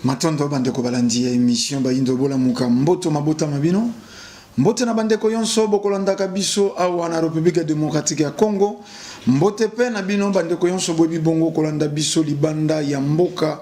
Matondo bandeko balandi ya émission bayindo bola muka mboto mabota mabino mbote na bandeko yonso bokolandaka biso awa na République démocratique ya Congo mbote pe na bino bandeko yonso bobi bongo kolanda biso libanda ya mboka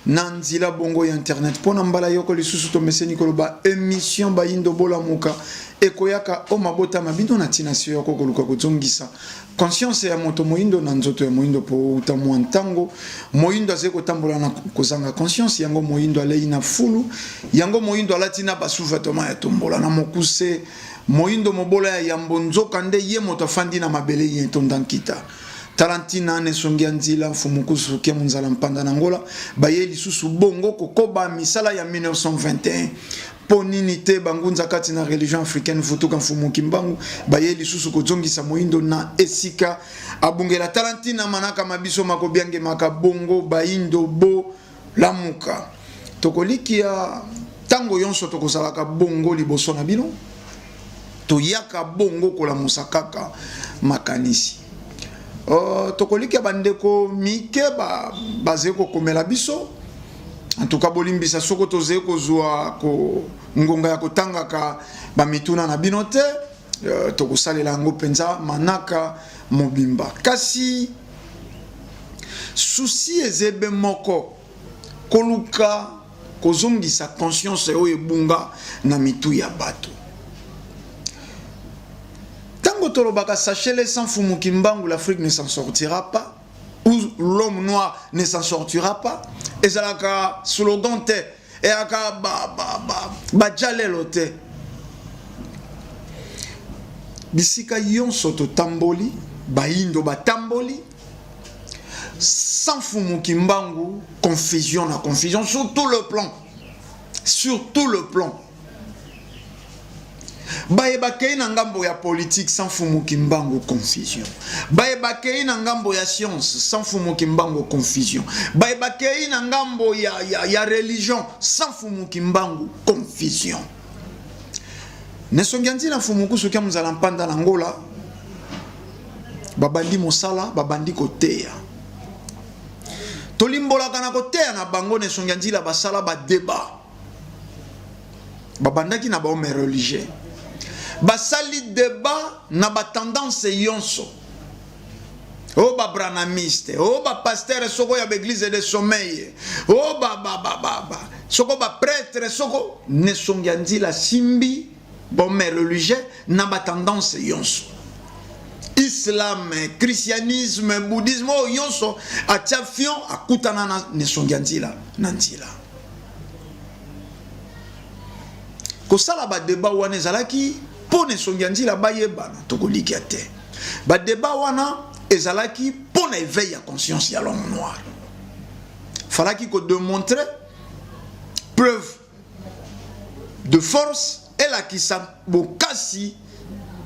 na nzila bongo ya internet pona mbala yoko lisusu to meseni koloba émission bayindo bola muka ekoyaka o mabota mabino na tinasio yoko koluka kozongisa conscience ya moto moindo na nzoto ya moindo po utamu ntango moindo azeko tambola na kozanga conscience yango moindo alei na fulu yango moindo alati na basufa toma ya tombola na mokuse moindo mobola ya yambo nzoka nde ye moto afandi na mabele ye tondankita tarantina ne songia nzila fumukusu ke munzala mpanda na ngola baye lisusu bongo kokoba misala ya 1921 ponini te bangunza kati na religion africaine futuka mfumu kimbangu baye lisusu kozongisa moindo na esika abungela tarantina manaka mabiso makobiange makabongo baindo bo lamuka tokolikia tango yonso tokozalaka bongo liboso na bino toyaka bongo kola musakaka makanisi tokolikia bandeko mike bazeko komela biso en tout cas bolimbisa soko toze kozwa ko ngonga ya kotangaka bamituna na binote tokosalela yango penza manaka mobimba kasi souci ezebe moko koluka kozongisa conscience oyo ebunga na mitu ya bato tango tolobaka sachez-le sans fumu kimbangu l'Afrique ne s'en sortira pas ou l'homme noir ne s'en sortira pas et ça la slogan te et aka ba jalelo te bisika yonso to tamboli baindo ba tamboli sans fumu kimbangu confusion na confusion sur tout le plan baebakei na ngambo ya politique sans fumu kimbangu confusion baebakei na ngambo ya science sans fumu kimbangu confusion baebakei na ngambo ya religion sans fumu kimbangu confusion nesongianzi na fumu kusu kya muzala mpanda na ngola babandi mosala babandi koteya tolimbola kana koteya na bango nesongianzi la basala ba débat babandaki na ba homme religieux basali débat na ba tendance yonso o ba branamiste o ba pasteur soko ya l'église de sommeil o ba soko ba prêtre soko ne songianzi la simbi bon religieux na ba tendance yonso islam christianisme bouddhisme o yonso atiafion akutana na ne songianzi la nanzila ko sala ba débat wana ezalaki pone songianzi la bayebana tokolikia te ba débat wana ezalaki pona éveil ya conscience ya l'homme noir falaki ko démontrer preuve de force et la kisa bokasi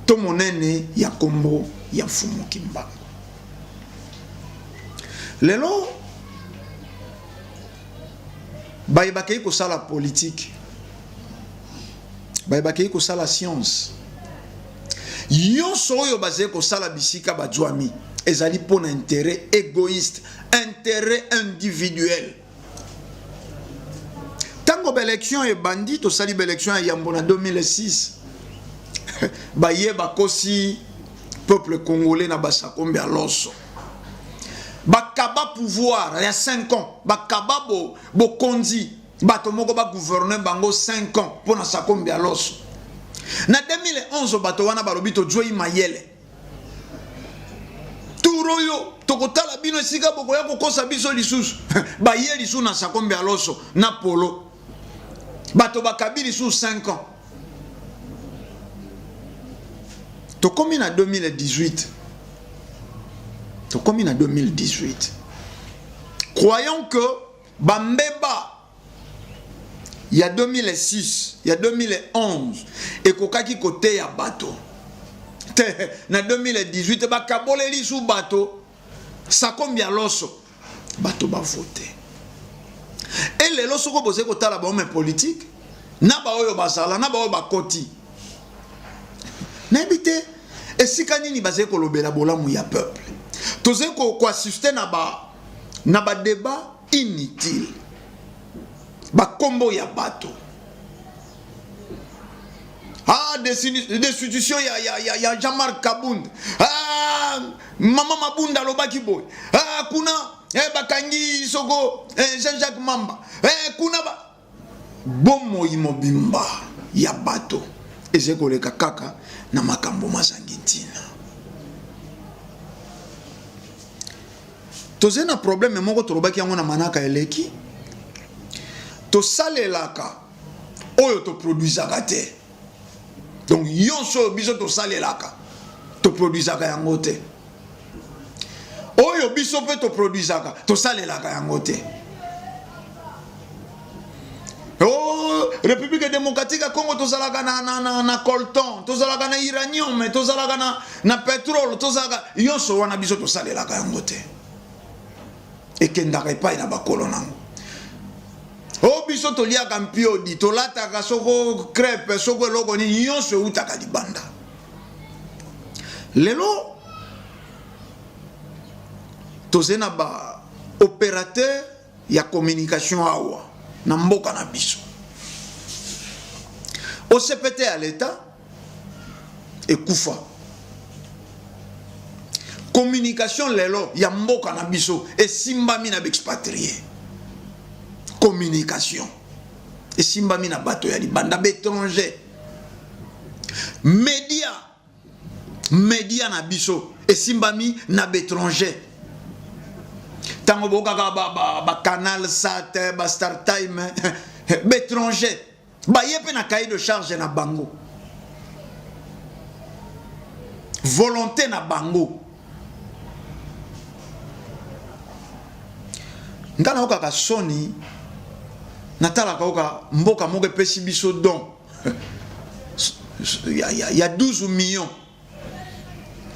to monene ya kombo ya fumu kimbangu lelo bayebakei ko sala politique baebakei ko sala science yonso oyo baze ko sala bisika bajwami ezali pona intérêt égoïste intérêt individuel tango l'élection e bandi to sali l'élection ya yambo na 2006 baye bakosi peuple congolais na basakombe ya loso bakaba pouvoir ya 5 ans bakaba bo konzi bato moko ba gouverner bango 5 ans pour na sakombi ya loso na 2011 bato wana balobi to Joy Mayele turoyo tokotala bino esika boko ya kokosa biso lisusu baye lisusu na sakombi ya loso na polo bato bakabili sous 5 ans tokomi na 2018 croyons que bambeba il y a 2006, il y a 2011, et kokaki côté ya bateau. Na 2018, ba kaboleli sous bateau, ça combien loso, bateau ba voté. Et les loso ko bose ko tala ba homme politique, na ba oyo basala, na ba oyo ba koti. Na ebite, esika nini baze ko lobela bolamu ya peuple. Toze ko assister na ba débat inutile. ba kombo ya bato. Ah, destitution ya Jean-Marc Kabund. Ah, Mama Mabunda lobaki boy. Ah, kuna bakangi soko Jean-Jacques Mamba. Kuna ba bomo imobimba ya bato. Ezekoleka kaka na makambo mazangitina. Tozena problème moko tolobaki yango na manaka eleki. To salelaka oyo to produisaka te. Donc yonso biso to salelaka to produisaka yango te. Oyo biso pe to produisaka to salelaka yango te. Oh, République démocratique Congo to salaka na coltan, to salaka na uranium, to salaka na pétrole, to salaka yonso wana biso to salelaka yango te. Et kendaka pa ina bakolo nango. Oh, biso to liaka mpiodi, to lataka soko crepe, soko loko ni yonso utaka libanda. Lelo, to zena ba opérateur ya communication awa, na mboka na biso. O CPT à l'État, et koufa. Communication lelo, ya mboka na biso, et simbami na expatrié. Communication. Et simbami na bato ya libanda bétranger. Média na biso. Et simbami na bétranger. Tango boka ba canal sat, ba star time, bétranger. Ba yepe na cahier de charge na bango. Volonté na bango. Ngana okaka soni natala kaoka mboka moke pesi biso don. Il y a 12 millions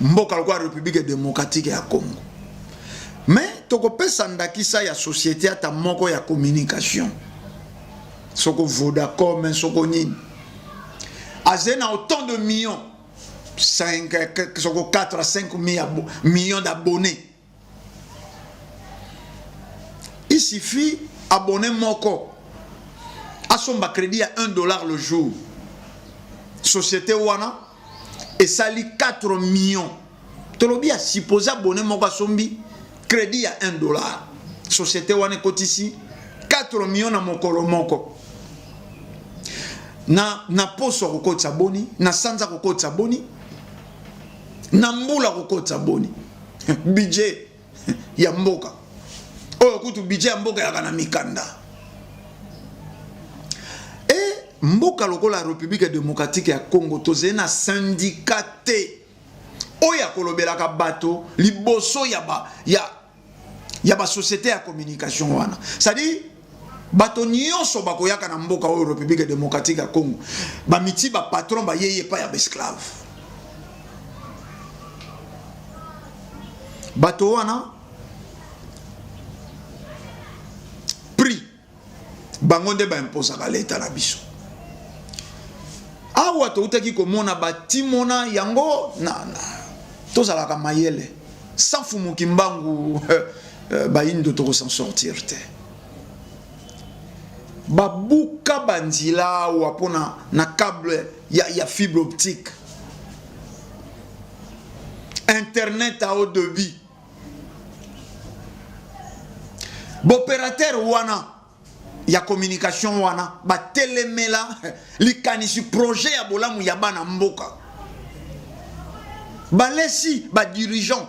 mboka kwa République démocratique ya Congo. Mais toko pesa ndakisa ya société ata moko ya communication. Soko Vodacom, soko nini. Azena autant de millions 4 à 5 millions d'abonnés. Il suffit abonner moko à son crédit à $1 le jour. Société wana et sali 4 millions. Tolobi a supposé abonner moko à sombi crédit à $1. Société wana cote ici 4 millions na mokolo moko. Na poso ko saboni, na sanza ko saboni, na mbula ko saboni. Budget ya mboka. Oyo kutu budget ya mboka ya kana mikanda. Et mboka lokola République démocratique ya Congo tozena syndicaté. Oya kolobelaka bato liboso ya ba société ya communication wana. C'est-à-dire bato nyonso bakoyaka na mboka oyo République démocratique ya Congo. Ba miti ba patron ba yeye pa ya esclave. Bato wana prix bangonde ba imposaka l'État na biso. Awa to utaki komona batimona yango na tozalaka mayele sans fumuki mbangu ba indo to s'en sortir te. Babuka banzila wapona na câble ya fibre optique. Internet à haut débit. Opérateur wana ya communication wana ba telemela likanisi projet ya bolamu ya bana mboka. Balesi ba dirigeant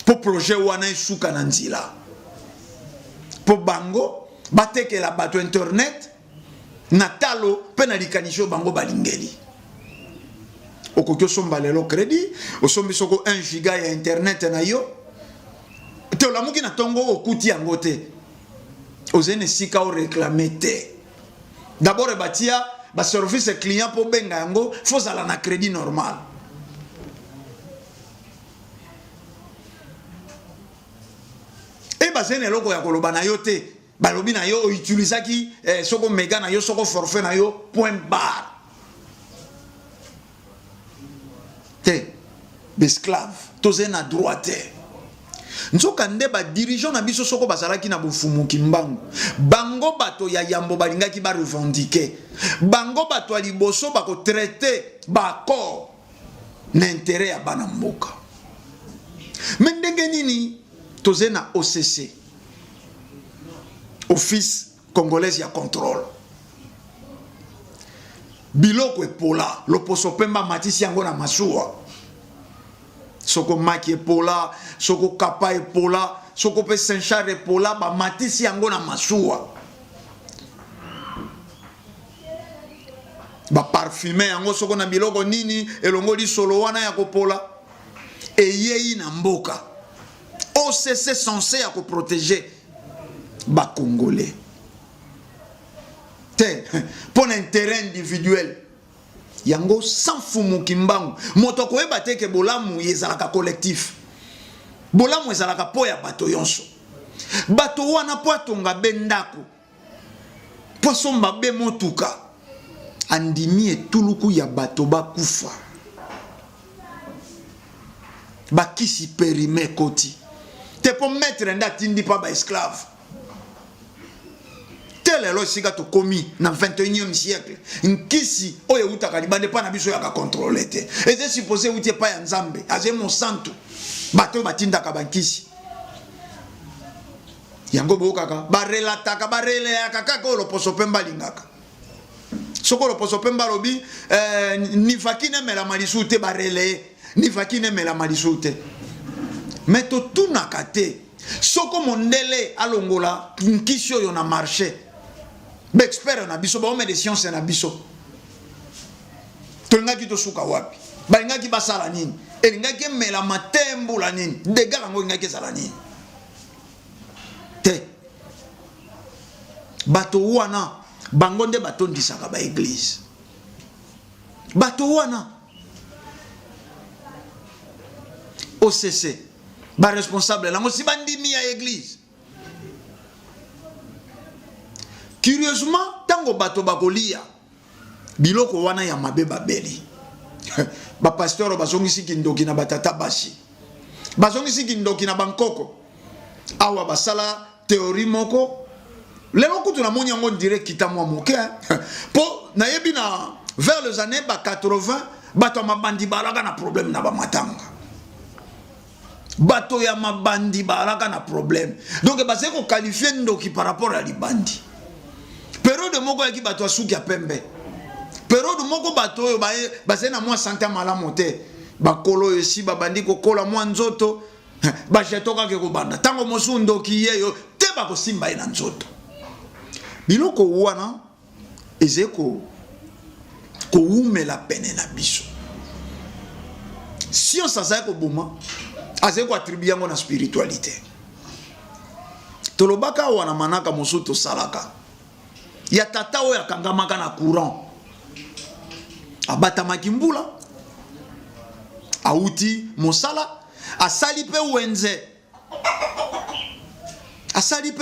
pour projet wana isuka na nzila. Po bango bateke la bato internet natalo pe na likanisi bango balingeli. Okokyo somba lelo crédit, osombi soko 1 giga ya internet na yo. Te olamuki na tongo okuti yango te. Ozene sika o réclamer te. D'abord batia ba service client po benga yango faut zala na crédit normal. E bazene loko ya koloba na yo te. Balobi na yo utilisaki soko mega na yo soko forfait na yo point barre. Te, esclave, toze na droit te. nzoka nde ba dirigeant na biso soko bazalaki na bofumuki mbangu bango bato ya yambo balingaki ba revendiquer bango bato ya liboso bako traiter ba accord na intérêt ya bana mboka mais ndenge nini toze na OCC Office Congolais ya contrôle biloko epola loposo pemba matisi yango na masuwa soko maki epola soko kapa epola soko pe Saint-Charles epola ba matisi yango na masuwa ba parfumer yango soko na biloko nini elongoli solo wana ya kopola eyei na mboka OCC censé ya ko protéger ba Congolais te pour intérêt individuel yango sans fumu kimbangu moto koyeba te ke bolamu yezalaka collectif bolamu ezalaka po ya bato yonso bato wana po atonga bendako po somba be motuka andimi etuluku ya bato bakufa bakisi perime koti te po mettre nda tindi pa ba esclave lelo sika to komi na 21e siècle nkisi oyo utaka libande pa na biso ya ka contrôler te et c'est supposé utie pa ya nzambe aze mon santo bato batinda ka bankisi yango bo kaka ba relataka ba rele ya kaka ko lo poso pemba lingaka soko lo poso pemba lobi ni fakine mela malisu te ba rele ni fakine mela malisu te mais to tunaka te soko mondele alongola nkisi oyo na marché expert na biso ba homme de science na biso tolingaki to suka wapi balingaki basala nini elingaki mela matembo la nini dega lango ngaki sala nini te bato wana bango nde batondisaka ba église bato wana OCC ba responsable lango si bandimi ya église. Curieusement, tango bato bakolia biloko wana ya mabe babeli ba pasteur bazongisi kindoki na batata bashi bazongisi kindoki na bankoko awa basala théorie moko lelo kutu na moni yango direct kitamwa moke po na yebi na vers les années 80 bato mabandi balaka na problème na ba matanga bato ya mabandi balaka na problème donc basé ko qualifier ndoki par rapport à libandi. Période moko yaki bato asuki ya pembe. Période moko bato oyo baze na mwa santé malamu te. Bakolo esi babandi kokola mwa nzoto. Ba jetoka ke kobanda. Tango mosu ndoki yeyo te bako simba ina nzoto. Biloko wana ezeko ko umela pene na biso. Science azai ko boma azeko attribuer yango na spiritualité. Tolobaka wana manaka mosu to salaka. Ya tata oya kangamaka na courant abata makimbula auti mosala asali pe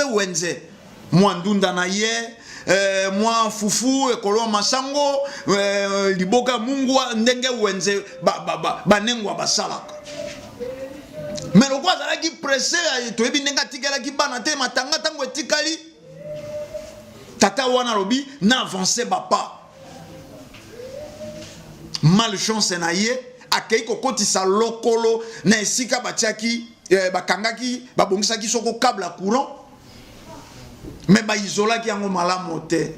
wenze mwa ndunda na ye mwa fufu ekolo masango liboka mungwa ndenge wenze banengwa basalaka mais lokwa azalaki pressé toyebi ndenge atikelaki bana te matanga tango etikali tata wana lobi na avancé bapa malchance na ye akei kokotisa lokolo na esika batiaki bakangaki babongisaki soko câble courant mais ba isolaki yango malamu te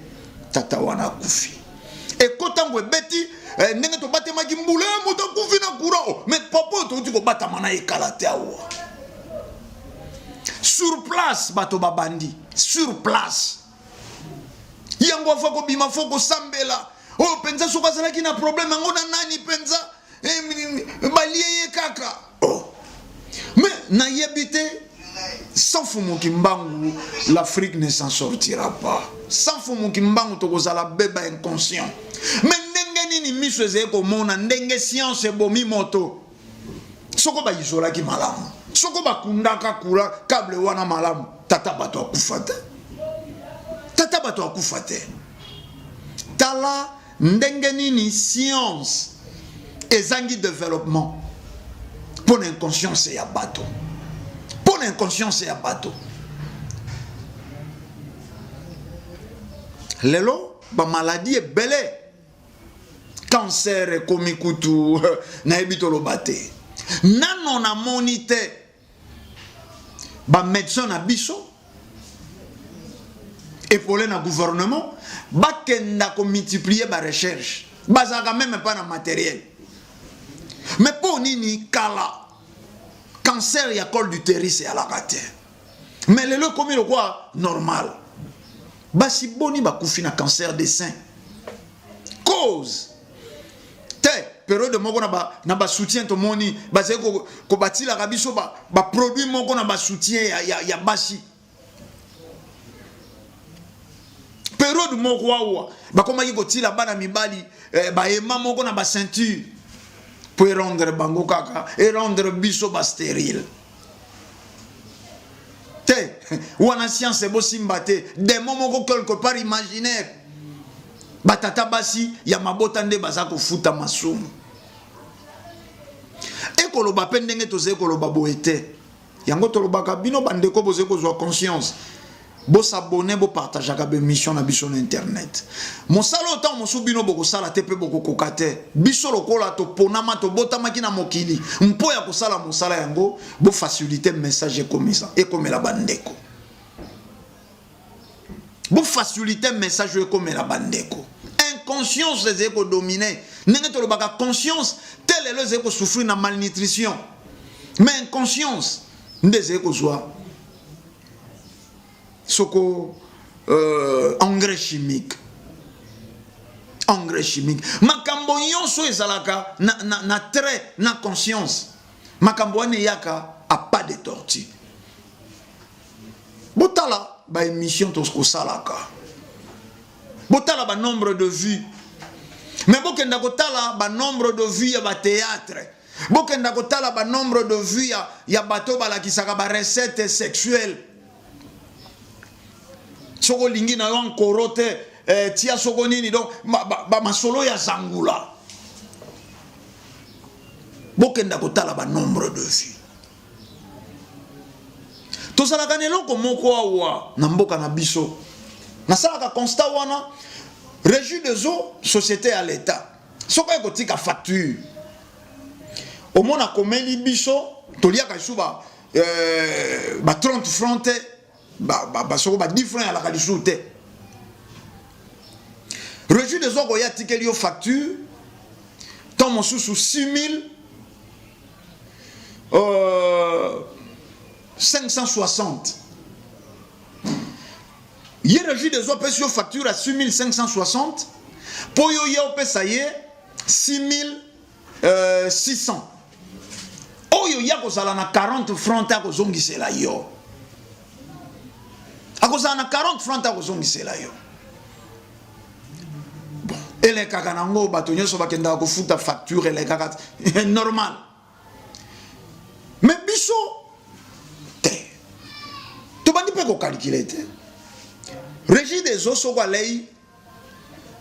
tata wana kufi ekotango ebeti ndenge to batemaki mbula moto kufi na courant mais papa to tiko batama na ekala te awa sur place bato babandi sur place yango afako bima foko sambela oh penza soka zalaki na problème yango na nani penza balie kaka oh mais na yebite sans fumu kimbangu l'Afrique ne s'en sortira pas sans fumu kimbangu tokozala beba inconscient mais ndenge nini miso ezeko mona ndenge science bomi moto soko ba isola ki malamu soko ba kundaka kula câble wana malamu tata bato akufa te tata bato akufa te tala ndenge nini science ezangi développement pour l'inconscience ya bato pour bonne inconscience ya bato. Lelo ba maladie belé cancer komi kutu na ebitolo bate nano na monite ba médecin na biso épaulé na gouvernement ba kenda ko multiplier ba recherche bazaka même pas na matériel mais pour nini kala cancer ya col d'utérus et à la raté mais lelo komi le quoi normal basi boni ba kufi na cancer des seins cause te période moko na ba soutien to moni ba ze ko batila kabiso ba produit moko na ba soutien ya basi période moko wa ba koma yiko tila bana mibali ba ema moko na ba ceinture pour rendre bango kaka et rendre biso ba stérile te wana science bo simbate des moments quelque part imaginaire batata basi ya mabota nde bazako futa masumu ekolo ba pendenge to zekolo ba boete yango to lobaka bino bandeko boze ko zwa conscience bo s'abonner bo partager ka be mission na biso na internet mon salo temps mo subino boko sala tepe boko kokate biso lokola to ponama to botama kina mokili mpo ya ko sala mon sala yango bo faciliter message comme ça et comme la bandeko bo faciliter message comme la bandeko inconscience les éco dominer nenge to lobaka conscience tel les éco souffrir na malnutrition mais inconscience ndeze éco joie soko engrais chimique makambo nyonso ezalaka na trait na conscience makambo ane yaka a pas de tortue botala ba émission to ko salaka botala ba nombre de vues mais bokenda kotala ba nombre de vues ya ba théâtre bokenda kotala ba nombre de vues ya bato balakisaka ba recette sexuelle soko lingi na yo nkorote tia soko nini donc ba masolo ya zangula bokenda kotala ba nombre de vues to sala kanelo ko moko awa na mboka na biso na sala constat wana régie des eaux société à l'état soko ekotika facture au mona komeli biso to liaka suba 30 francs soko ba 10 francs à la kalisute régie des eaux ya tikelio facture tant mon sous 6560 y régie des eaux sur facture à 6560 pour yo ya opesa ye 6600 oyo ya kozala na 40 francs ta kozongisela yo akozala na 40 francs ta kozongisela yo bon ele kaka nango bato nyonso bakenda kofuta facture ele kaka normal mais biso te to bandi pe ko calculer te régie des eaux soko alei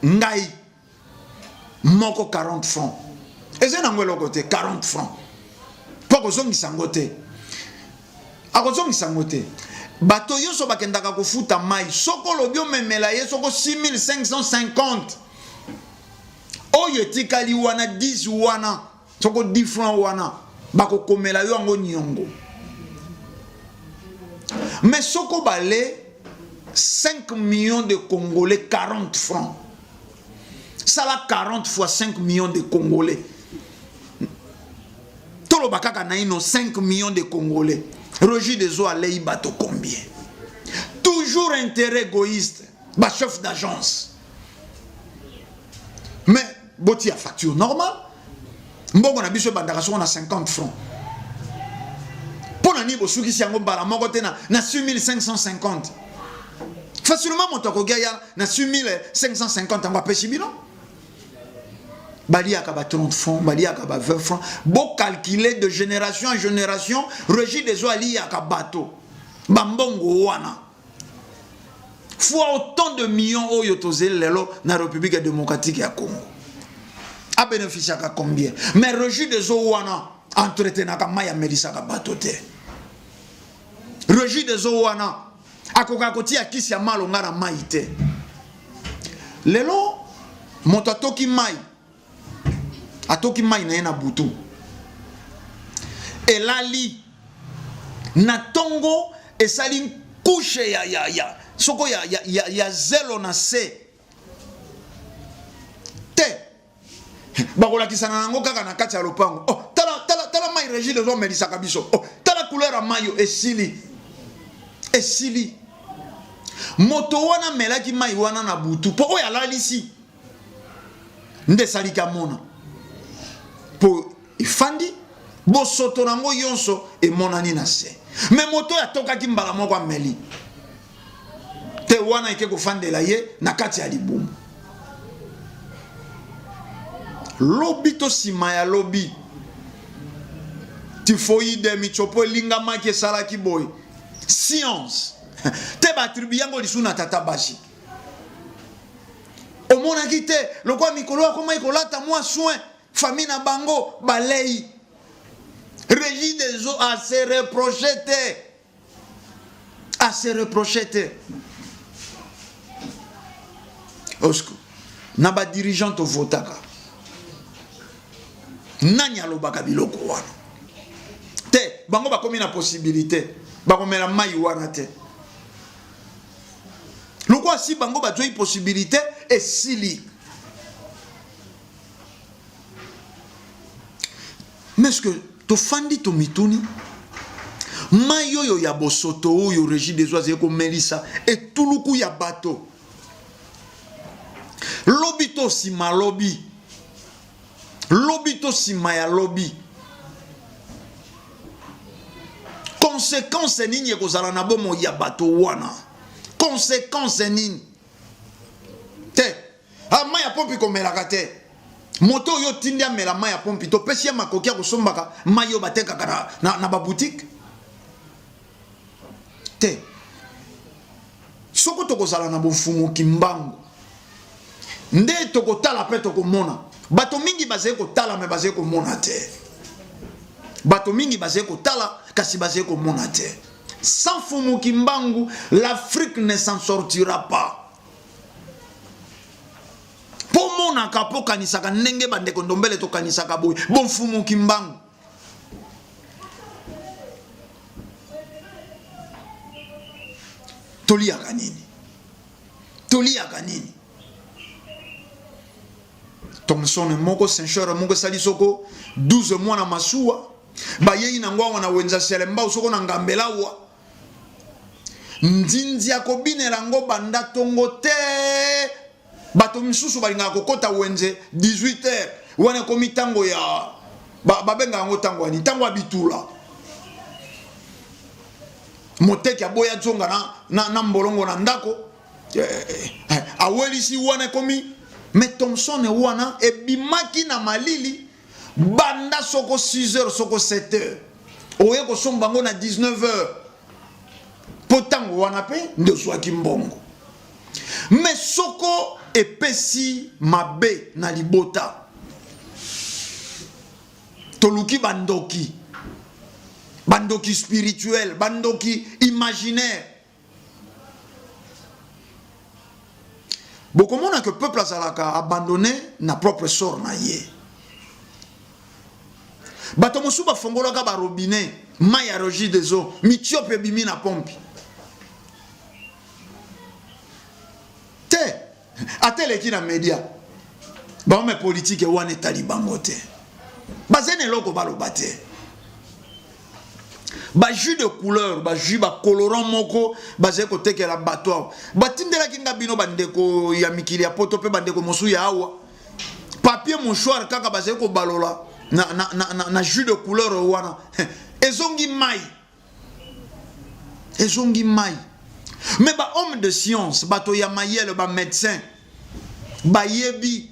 ngai moko 40 francs eze nango eloko te 40 francs po kozongisa ngo te akozongisa ngo te bato yoso bakendaka kofuta mai soko lobi omemela ye soko 6550 oyo etikali wana 10 wana soko 10 francs wana bakokomela yo yango nyongo mais soko bale 5 millions de Congolais 40 francs ça la 40 fois 5 millions de Congolais tolo bakaka na ino 5 millions de Congolais Roger des eaux allait bateau combien toujours intérêt égoïste ba chef d'agence mais boti a facture normale mbongo na biso bandaka soko na 50 francs pona ni bosuki siango bala moko te na 6550 facilement mon tokogaya na 6550 ngwa pesi bino bali akaba 30 francs bali akaba 20 francs bo calculer de génération en génération régie des eaux ali akaba bateau bambongo wana fois autant de millions oyo tozel lelo na République démocratique ya Congo a bénéficié à combien mais régie des eaux wana entretenaka maya melisa ka bateau te Régie des eaux wana akoka kotia kisi ya malonga na mai te. Lelo moto atoki mai na ye na butu elali na tongo esali couche soko ya zelo na se te bakolakisa na nango kaka na kati ya lopango. Oh, tala mai Régie des eaux melisaka biso. Oh, tala couleur ya mayo esili moto wana melaki mai wana na butu po oyo alalisi nde salika mona po ifandi bosoto nango yonso emonani na se. Me moto ya tokaki mbala moko ameli te wana eke kofandela ye na kati ya libumu. Lobi to sima ya lobi tifoide michopo linga maki salaki boy science te ba tribu yango lisuna tata bashi omona kite lokwa mikolo akoma ikolata mwa soin famille na bango balei. Régie des eaux a se reproché Osco na ba dirigeant to votaka nani alobaka biloko wana te bango bakomi na possibilité bakomela mai wana te. Lokwa si bango bazoi possibilité esili. Mais est-ce que to fandi to mituni mai oyo ya bosoto oyo Régie des eaux eko melisa etuluku ya bato lobi to sima lobi to sima ya lobi conséquence nini ekozala na bomo ya bato wana conséquence nini te mai ya pompi komelaka te moto oyo tindi amela mai ya pompi to pesi ya makoki ya kosombaka mai oyo batekaka na baboutique te. Soko tokozala na bofumuki mbangu nde tokotala pe tokomona bato mingi bazali kotala me bazali komona te. Bato mingi bazali kotala kasi bazali komona te. Sans fumuki mbangu l'Afrique ne s'en sortira pas. Pomona kapo kanisaka ndenge bandeko ndombele to kanisaka boy bon fumuki mbangu. Toliaka nini Thomson moko Saint-Cher moko salisoko 12 mois na masuwa bayei na ngwa wana wenza selemba usoko na ngambelawa ndinzi akobinela ngo banda tongo te bato misusu balinga kokota wenze 18h wana komi tango ya babenga ngo tango ani tango abitula moteki aboya zonga na mbolongo na ndako awelisi wana komi mais Thomson wana ebimaki na malili banda soko 6h soko 7h oye ko sombango na 19h potango wana pe ndoswaki mbongo mais soko epesi mabe na libota toluki bandoki spirituel, bandoki imaginaire. Beaucoup de que le peuple a abandonné na propre sort na ye. Bato mosu ba fongola ka ba robinet, maya Régie des eaux, mitiope bimi na pompe. Te, atele ki na media. Ba me politique e wane talibango te. Bazene loko baloba te. Ba jus de couleur, ba jus ba colorant moko, ba ze ko teke la bateau. Ba tindela kinga bino bandeko ya mikili ya poto pe bandeko mosu ya awa. Papier mouchoir kaka ba ze ko balola na jus de couleur wana. Ezongi mai. Ezongi mai. Mais ba homme de science, ba to ya mayele ba médecin. Ba yebi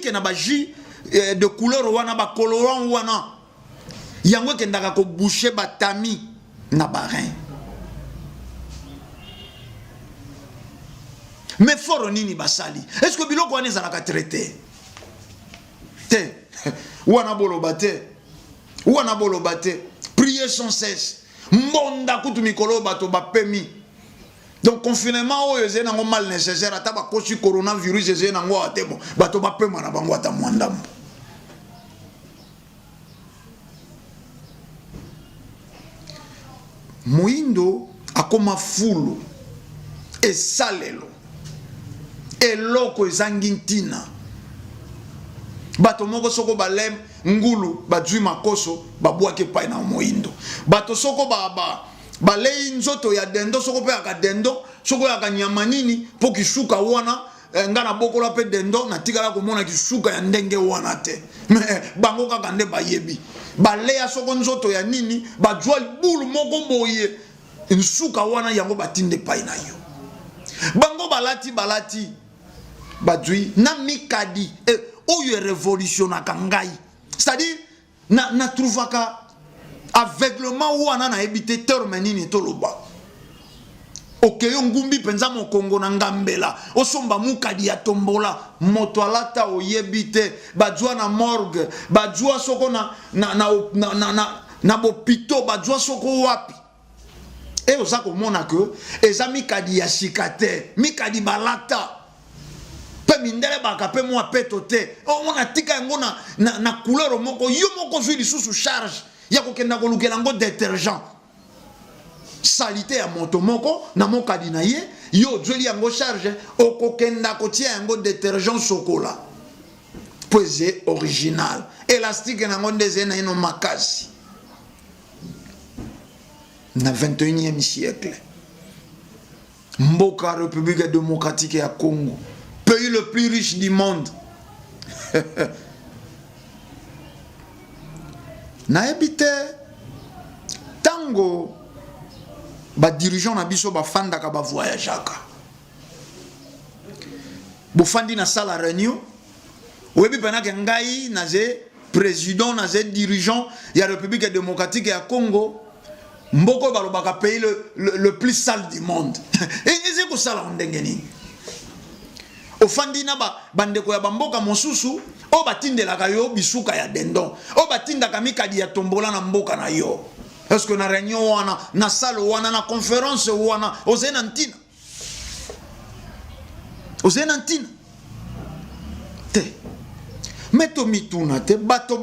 ke na ba jus de couleur wana ba colorant wana. Yango kendaka ko boucher batami na barin. Mais fort nini basali. Est-ce que biloko wana ezalaka traité? Te. Wana bolo bate. Priez sans cesse. tonda kutu mikolo bato ba pemi. Donc confinement oyo eze nango mal nécessaire ata ba kosi coronavirus eze nango atebo bato ba pema na bango ata mwandambo. Moindo akoma fulu esalelo eloko ezangintina bato moko soko balem ngulu badwi makoso babwake pai na moindo bato soko balei nzoto ya dendo soko pe akadendo soko ya kanyama nini po kisuka wana ngana bokola pe dendo na tikala komona kisuka ya ndenge wana te bango kaka nde bayebi balea soko nzoto ya nini bajwa bulu moko boye nsuka wana yango batinde pai na yo bango balati badwi na mikadi oyo révolutionaka ngai c'est-à-dire na trouvaka aveuglement wana na ebité terme nini toloba okeyo ngumbi penza mokongo na ngambela osomba mukadi ya tombola moto alata oyebite bajwa na morgue bajwa soko na bopito bajwa soko wapi et osa komona que eza mikadi ya shikate mikadi balata pe mindele baka pe mo apeto te omona tika yango na couleur moko yo moko zwi lisusu charge ya kokenda kolukela ngo détergent salité ya moto moko na mokadi na ye yo zweli yango charge okokenda kotia yango détergent chocolat poeze original élastique nango ndeze na ino makasi na 21e siècle mboka République démocratique ya Congo, pays le plus riche du monde. Na ebite tango ba dirigeant na biso ba fanda ka ba voyageaka bo fandi na sala réunion webi penaka ngai na ze président na ze dirigeant ya République démocratique ya Congo mboko balobaka pays le plus sale du monde et c'est ko sala ndenge nini ofandi na bandeko ya bamboka mosusu o batindelaka yo bisuka ya dendon o batindaka mikadi ya tombola na mboka na yo parce que na réunion wana na salle wana na conférence wana ozena ntina te meto mituna te bato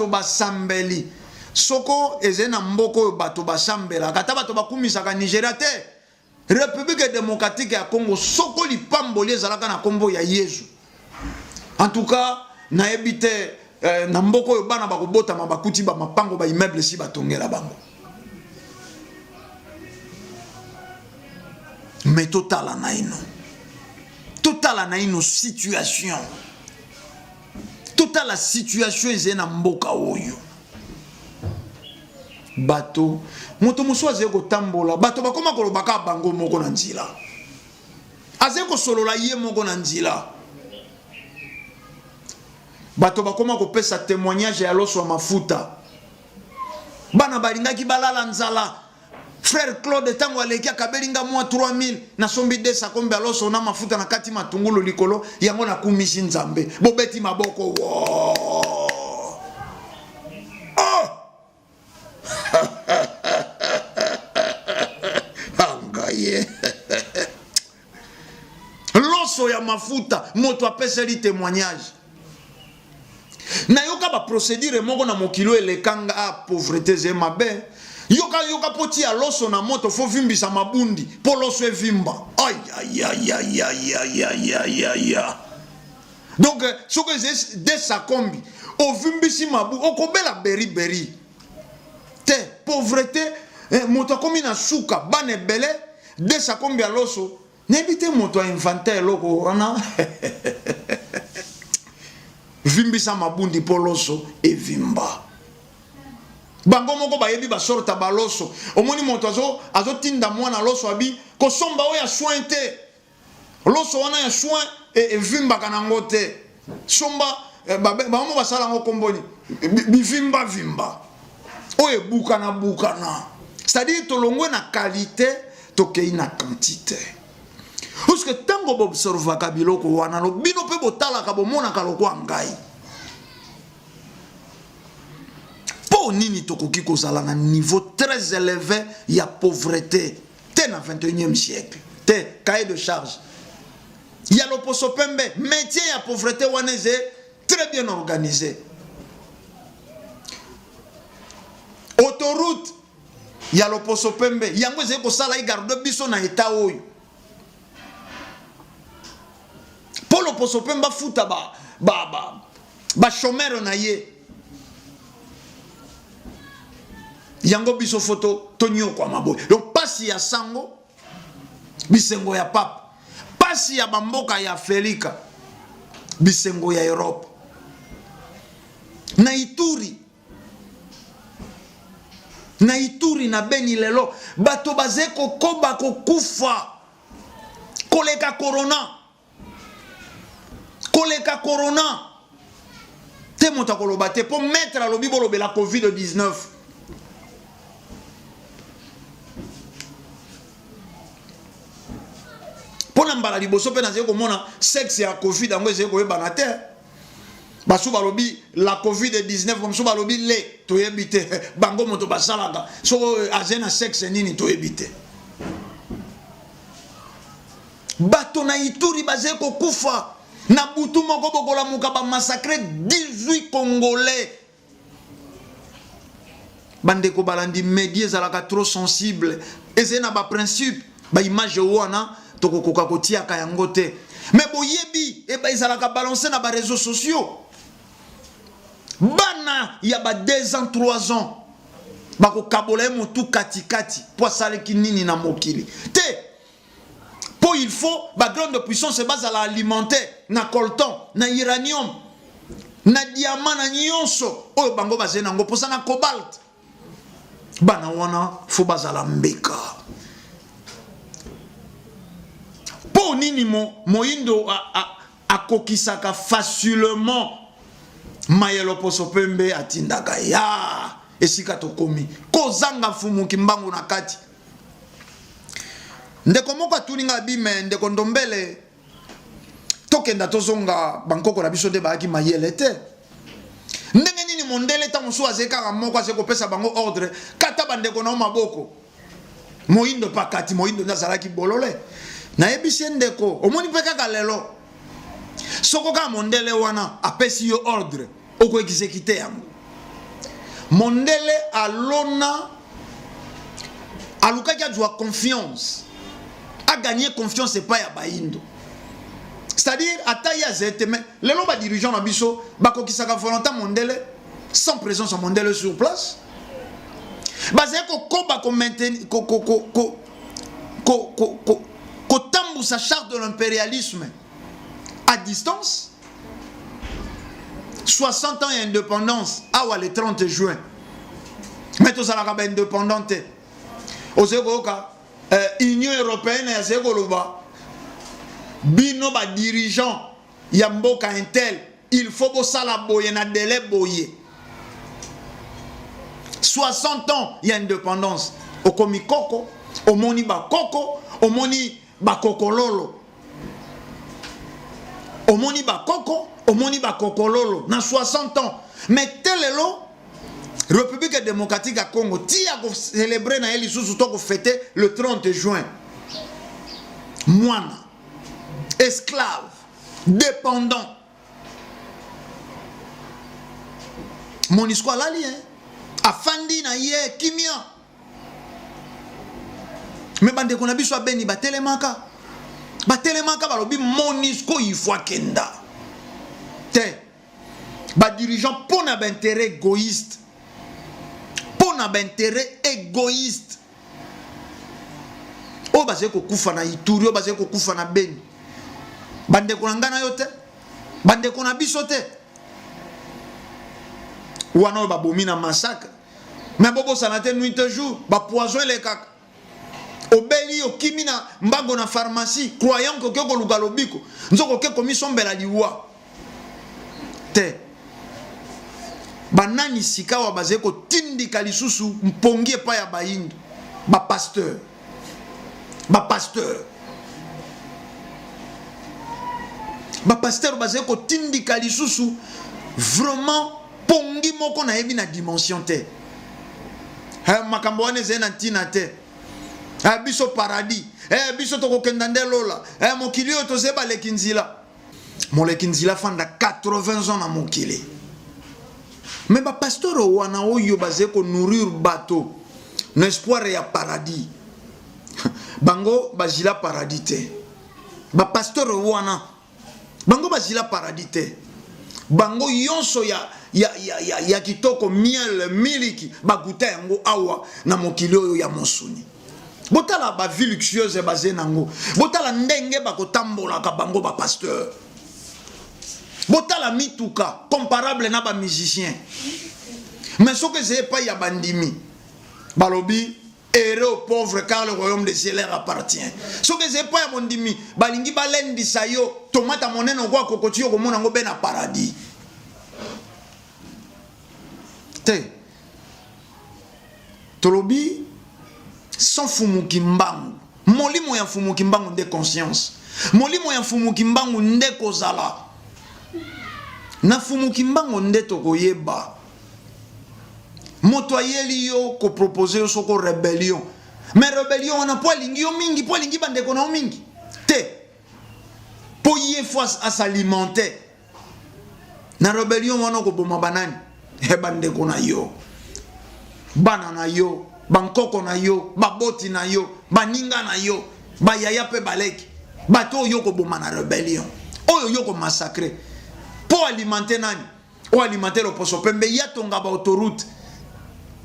basambeli soko ezena mboko bato basambela kata bato bakumisaka Nigeria te République démocratique ya Congo soko lipamboli ezalaka na kombo ya Yesu. En tout cas na ebite na mboko yo bana bakobota mabakuti ba mapango ba immeuble si batongela bango. Mais totala na ino situation. Totala situation ezena mboka oyo. Bato moto muso azeko tambola bato bakoma kolobaka bango moko na nzila azeko solola ye moko na nzila bato bakoma kopesa témoignage ya loso mafuta bana balingaki balala nzala frère Claude tango aleki akabelinga mwa 3000 na sombi desa kombe loso na mafuta na kati matungulu likolo yango na kumisi nzambe bobeti maboko wo loso ya mafuta moto apeseli témoignage na yoka ba procédure moko na mokilo elekanga a pauvreté ze mabe yoka poti ya loso na moto fo vimbisa mabundi po loso evimba ay donc soko de sa kombi o vimbisi mabu okobela beri te pauvreté moto komi na suka bane bele de sa kombi ya loso nebite moto a inventé loko wana vimbisa mabundi po loso evimba bango moko bayebi basorta baloso omoni moto azo tinda mwana loso abi kosomba oya soin te loso wana ya soin evimba kanango te somba bamo basala ngo komboni bivimba oye bukana c'est-à-dire tolongwe na qualité tokei na quantité parce que tango bobserva kabiloko wana lo bino pe botala ka bomona ka lokwa ngai po pour nini tokoki kozala na niveau très élevé ya pauvreté te na 21e siècle te cahier de charge ya loposo pembe métier ya pauvreté waneze très bien organisé autoroute ya loposo pembe yango ezali kosala igarde biso na état oyo po loposo pembe bafuta ba chômeur na ye yango biso photo tonyo kwa maboy donc pasi ya sango bisengo ya papa pasi ya bamboka ya Afrika bisengo ya Europe na Ituri na Beni lelo bato bazeko koba kokufa koleka corona te moto koloba te pour mettre à lobi bolobe la COVID-19 pour nambala liboso pe na zeko mona sexe ya COVID yango ezeko yebana te basu balobi la COVID-19 comme so balobi le toyebi te bango moto basalaka so azena sexe nini toyebi te bato na Ituri bazeko kufa na butu moko bokola muka ba massacrer 18 Congolais bandeko balandi médias ezalaka trop sensible ezena ba principe ba image wana tokokoka kotiaka yango te mais boyebi e ba ezalaka balancer na ba réseaux sociaux bana ya ba 2 ans 3 ans bako kabola mutu katikati po saleki nini na mokili te po il faut ba grande puissance se base à l'alimenter na coltan na uranium na diamant na nyonso oyo bango bazena ngo posa na cobalt bana wana fo bazala mbeka po nini moindo akokisaka facilement mayelo poso pembe atindaka ya esika tokomi kozanga fumuki mbangu na kati ndeko moko atuninga bime ndeko ndombele tokenda tozonga bankoko na biso nde baaki mayele te ndenge nini mondele ta mosu azekaka moko azekopesa bango ordre kata bandeko na maboko moindo pakati moindo nazalaki bolole na yebisi ndeko omoni pe kaka lelo soko ka mondele wana apesi yo ordre oko exécuter yango mondele alona alukaki ajwa confiance a gagné confiance et pas ya baindo c'est-à-dire ataya zete mais lelo ba dirigeant na biso bakokisaka volontaire mondele sans présence de mondele sur place bazeko koba ko maintenir ko tambu sa charte de l'impérialisme à distance 60 ans d'indépendance awa le 30 juin mais tout ça la indépendante osekoka Union européenne ya sekoloba bino ba dirigeant ya mboka intel il faut bosala boye na délai boye 60 ans ya indépendance okomi koko omoni ba koko omoni ba kokololo omoni ba koko omoni ba kokololo na 60 ans mais telelo République démocratique à Congo ti a célébrer na eli sous to ko fêter le 30 juin moine esclave dépendant Monisco lali afandi na ye kimia mais bande ko na biso beni batelemaka balobi Monisco il faut kenda te ba dirigeant pour na intérêt égoïste intérêt égoïste o bazeko kufa na Ituri o bazeko kufa na Beni bande ko ngana yote bande ko na biso te wana ba bomina massacre mais bobo sanate nuit jour ba poison le kaka obeli okimina mbango na pharmacie croyant que ko luka lobiko nzoko ke komisombela liwa te banani sikawa bazeko tindika lisusu mpongie pa ya baindo ba pasteur bazeko tindika lisusu vraiment pongi moko na yebi na dimension te makambo wana eza na ntina te. Biso paradis, biso tokokenda nde lola, mokili oyo tozeba leki nzila. Moleki nzila fanda 80 ans na mokili. Mais ba pasteur wana oyo baze ko nourrir bato na espoir ya paradis. Bango bazila paradis te. Ba pasteur wana bango bazila paradis te. Bango yonso ya kitoko miel miliki baguta yango awa na mokili oyo ya mosuni. Botala ba vie luxueuse basée nango. Botala ndenge bakotambola ka bango ba pasteur. Botala mituka comparable na ba musicien. Mais ce que c'est pas ya bandimi. Balobi heureux aux pauvres car le royaume des cieux leur appartient. Ce que c'est pas ya mondimi, balingi balendi sayo tomata monene kwa kokotio ko mona ngo be na paradis. Te. Tolobi sans fumuki mbangu. Molimo ya fumuki mbangu nde conscience. Molimo ya fumuki mbangu nde kozala. Na fumuki mbangu nde tokoyeba. Moto ayeli yo ko proposer yo soko rébellion. Mais rébellion on a po lingi yo mingi, po lingi bande ko na mingi. Te. Po yé fois à s'alimenter. Na rébellion wana ko boma banani. He bande ko na yo. Bana na yo. Bankoko na yo, baboti na yo, baninga na yo, bayaya pe baleki. Bato yo ko boma na rébellion. Oyo yo ko massacrer. Pour alimenter nani? O alimenter le poso pembe ya tonga ba autoroute.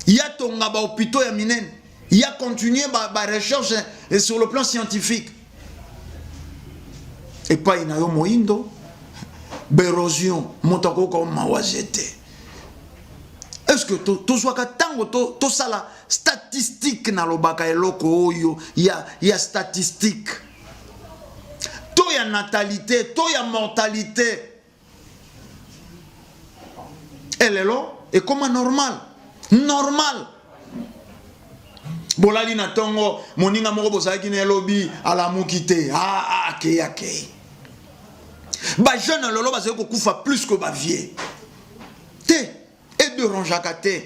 Ya tonga ba hôpitaux ya minene. Ya continuer ba recherche sur le plan scientifique. Et pas ina yo moindo. Bérosion, motako ko mawajete. Est-ce que to soit tango to sala statistique na lobaka eloko oyo ya statistique to ya natalité to ya mortalité elle est là et comme normal bolali na tongo moninga moko bosaki na lobi ala mukite ke ba jeune lolo ba ko kufa plus que ba vieux te et de ronjakate.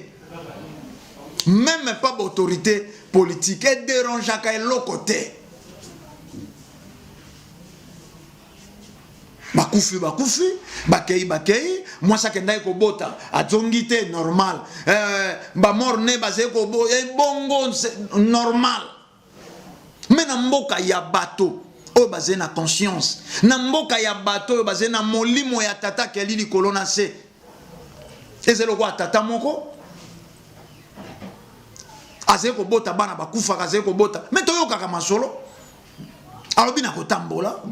Même pas d'autorité politique. Et de ronjaka et l'autre côté. Bakufi, bakei. Moi, ça kenda ko bota. Atongite, normal. Ba morne, basé ko bongo, normal. Mais na mboka ya bato. O basé na conscience. Na mboka ya bato, basé na molimo ya tata keli li kolona se. Et c'est le quoi tata moko? Azeko bota bana bakufa azeko bota. Mais toyo kaka masolo. Alobi na kotambola.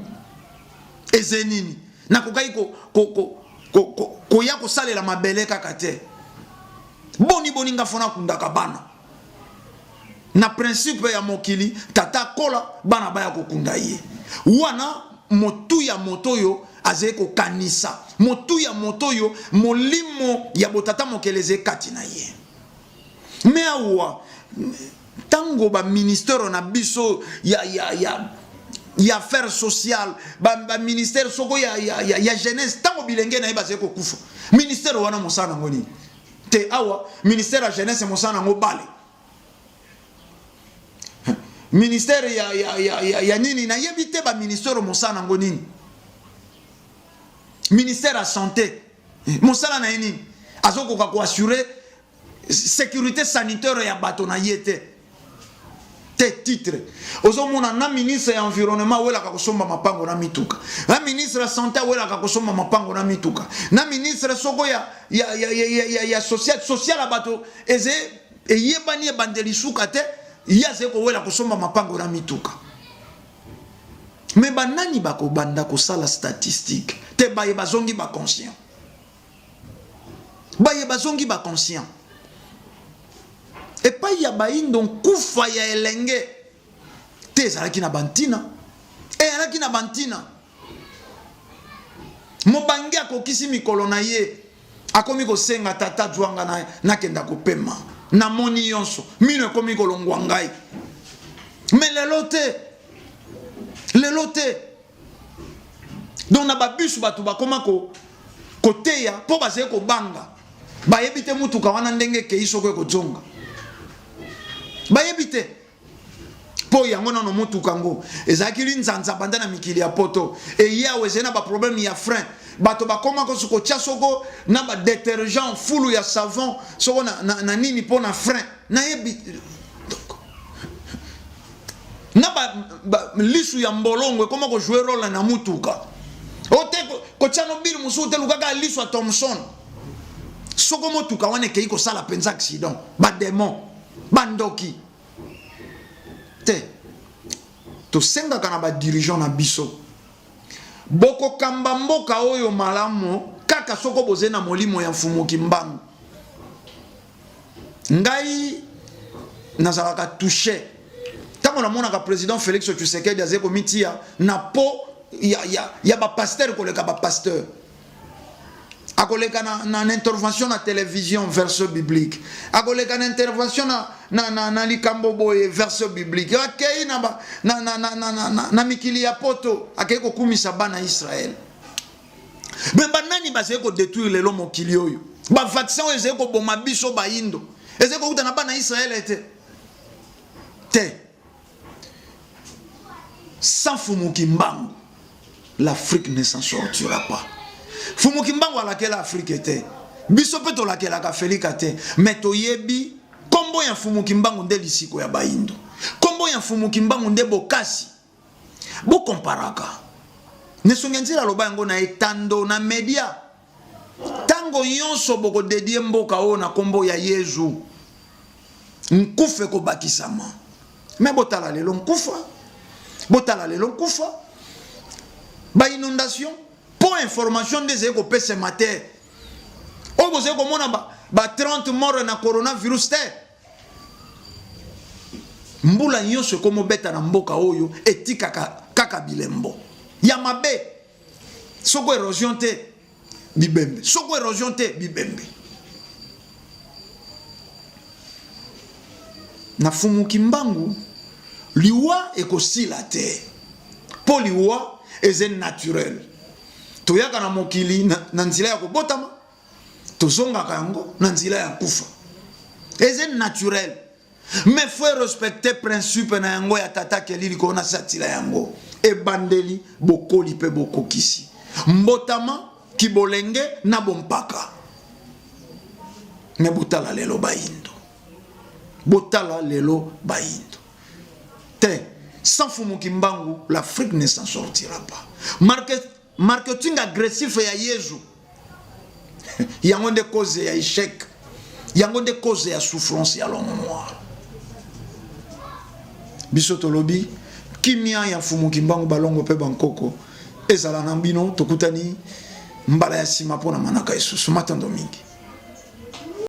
Ezenini. Na kokai ko ya ko sale la mabele kaka te. Boni nga fona kundaka bana. Na principe ya mokili tata kola bana baya ko kundaye. Wana motu ya motoyo azeko kanisa. Motu ya motoyo molimo ya botata mokeleze kati na ye. Mais awa tango ba ministère na biso ya affaires sociales ba ministère soko ya jeunesse tango bilenge na yeba zeko kufa ministère wana mosana ngoni te awa ministère ya jeunesse mosana ngobale ministère ya nini na yebite ba ministère mosana ngoni ministère ya santé mosala na nini azoko ko assurer sécurité sanitaire ya bato na yete te titre ozomona na ministre ya environnement wela ka kosomba mapango na mituka na ministre ya santé wela ka kosomba mapango na mituka na ministre soko ya social bato eze eyebani bandeli suka te yaze ko wela kosomba mapango na mituka. Mais banani bako banda ko sala statistique te baye bazongi ba conscient et pas ya baindo kufa ya elenge te zalaki na bantina alaki na bantina mobangi akokisi mikolo na ye akomi kosenga tata jwanga na kenda kopema na moni yonso mino akomi kolongwa ngai. Mais lelo te donc na babisu batu bakoma koteya po bazeye kobanga bayebite mutuka wana ndenge kei soko kojonga bayebite po yango na no mutuka ngo ezakili nzanza banda na mikili ya poto e yawe zena ba problème ya frein bato bakoma ko suko chasoko na ba détergent fulu ya savon soko na nini po na frein na yebi na ba lisu ya mbolongo koma ko jouer rôle na mutuka ote ko chano bil musu te lukaka lisu a Thomson soko mutuka wane ke iko sala penza accident ba démon bandoki te to senga kana ba dirigeant na biso boko kamba mboka oyo malamu kaka soko boze na molimo ya mfumuki mbangu ngai nazalaka touché tango namona ka président Félix Tshisekedi azeko mitia na po ya ba pasteur koleka ba pasteur akoleka na intervention na télévision verset biblique akoleka na intervention na likambo boye verset biblique akei na mikili ya poto akei ko kumisa bana Israël mais banani bazeko détruire lelo mokili oyo ba vaccin ezeko boma biso ba indo ezeko kuta na bana Israël te sans Fumuki Mbangu l'Afrique ne s'en sortira pas. Fumuki Mbangu à laquelle l'Afrique était. Biso peto laquelle la Félika te. Mais toyebi kombo ya Fumuki Mbangu nde lisiko ya baindo. Kombo ya Fumuki Mbangu nde bokasi. Bo komparaka. Nesongenzila loba yango na etando na media. Tango yonso boko dedie mboka o na kombo ya Yesu. Nkufe ko bakisama. Mais botala lelo nkufa. Botala lelo nkufa. Ba inondation pour information des éco ce matin. O boze ko mona ba 30 morts na coronavirus te. Mbula nyonso komo beta na mboka oyo etika kaka bilembo. Ya mabe. Soko érosion te bibembe. Soko érosion te bibembe. Na Fumuki Mbangu liwa ekosila te. Po liwa eze naturel. Toyaka na mokili na nzila ya kobotama. Tozonga kango na nzila ya kufa. Eze naturel. Mais faut respecter principe na yango ya tata kelili ko na satila yango. E bandeli bokoli pe bokokisi. Mbotama kibolenge na bompaka. Me botala lelo baindo. Botala lelo baindo. Te sans Fumuki Mbangu, l'Afrique ne s'en sortira pas. Marketing agressif ya Yesu. Yango de cause ya échec. Yango de cause ya souffrance ya long noir. Bisoto lobi kimia ya Fumuki Mbangu balongo pe bankoko. Ezala na mbino tokutani mbala ya sima pona manaka Yesu. Matando mingi.